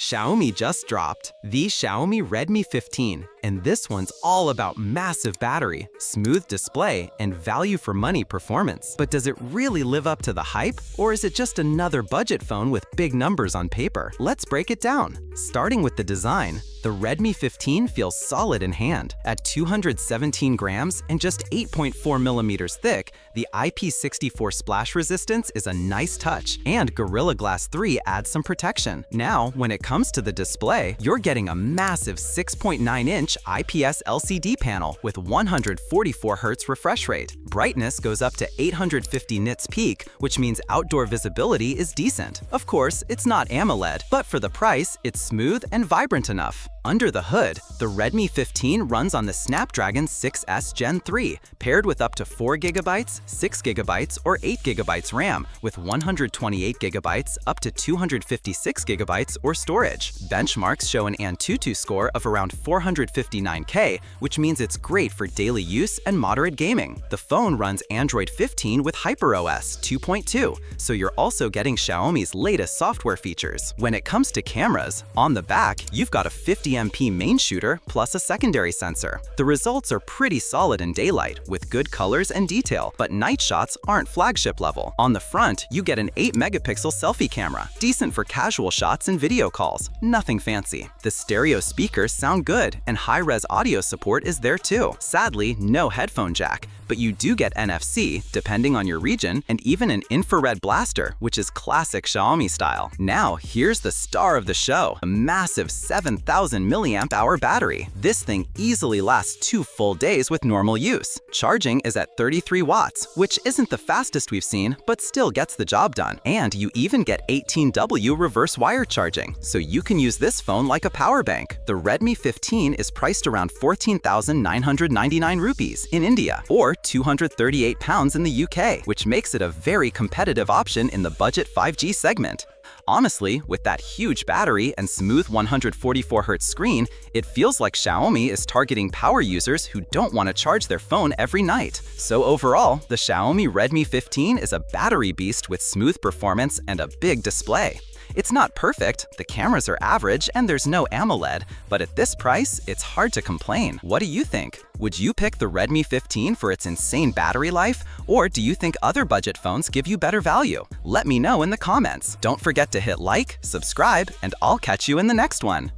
Xiaomi just dropped the Xiaomi Redmi 15, and this one's all about massive battery, smooth display, and value for money performance. But does it really live up to the hype, or is it just another budget phone with big numbers on paper? Let's break it down. Starting with the design, the Redmi 15 feels solid in hand. At 217 grams and just 8.4 millimeters thick, the IP64 splash resistance is a nice touch, and Gorilla Glass 3 adds some protection. Now, when it comes to the display, you're getting a massive 6.9-inch IPS LCD panel with 144 Hz refresh rate. Brightness goes up to 850 nits peak, which means outdoor visibility is decent. Of course, it's not AMOLED, but for the price, it's smooth and vibrant enough. Under the hood, the Redmi 15 runs on the Snapdragon 6S Gen 3, paired with up to 4GB, 6GB, or 8GB RAM, with 128GB up to 256GB or storage. Benchmarks show an Antutu score of around 459K, which means it's great for daily use and moderate gaming. The phone runs Android 15 with HyperOS 2.2, so you're also getting Xiaomi's latest software features. When it comes to cameras, on the back, you've got a 50MP main shooter plus a secondary sensor. The results are pretty solid in daylight, with good colors and detail, but night shots aren't flagship level. On the front, you get an 8-megapixel selfie camera, decent for casual shots and video calls, nothing fancy. The stereo speakers sound good, and high-res audio support is there too. Sadly, no headphone jack, but you do get NFC, depending on your region, and even an infrared blaster, which is classic Xiaomi style. Now, here's the star of the show, a massive 7,000 milliamp hour battery. This thing easily lasts 2 full days with normal use. Charging is at 33 watts, which isn't the fastest we've seen, but still gets the job done. And you even get 18W reverse wire charging, so you can use this phone like a power bank. The Redmi 15 is priced around 14,999 rupees in India, or £238 in the UK, which makes it a very competitive option in the budget 5G segment. Honestly, with that huge battery and smooth 144Hz screen, it feels like Xiaomi is targeting power users who don't want to charge their phone every night. So overall, the Xiaomi Redmi 15 is a battery beast with smooth performance and a big display. It's not perfect, the cameras are average, and there's no AMOLED, but at this price, it's hard to complain. What do you think? Would you pick the Redmi 15 for its insane battery life, or do you think other budget phones give you better value? Let me know in the comments. Don't forget to hit like, subscribe, and I'll catch you in the next one.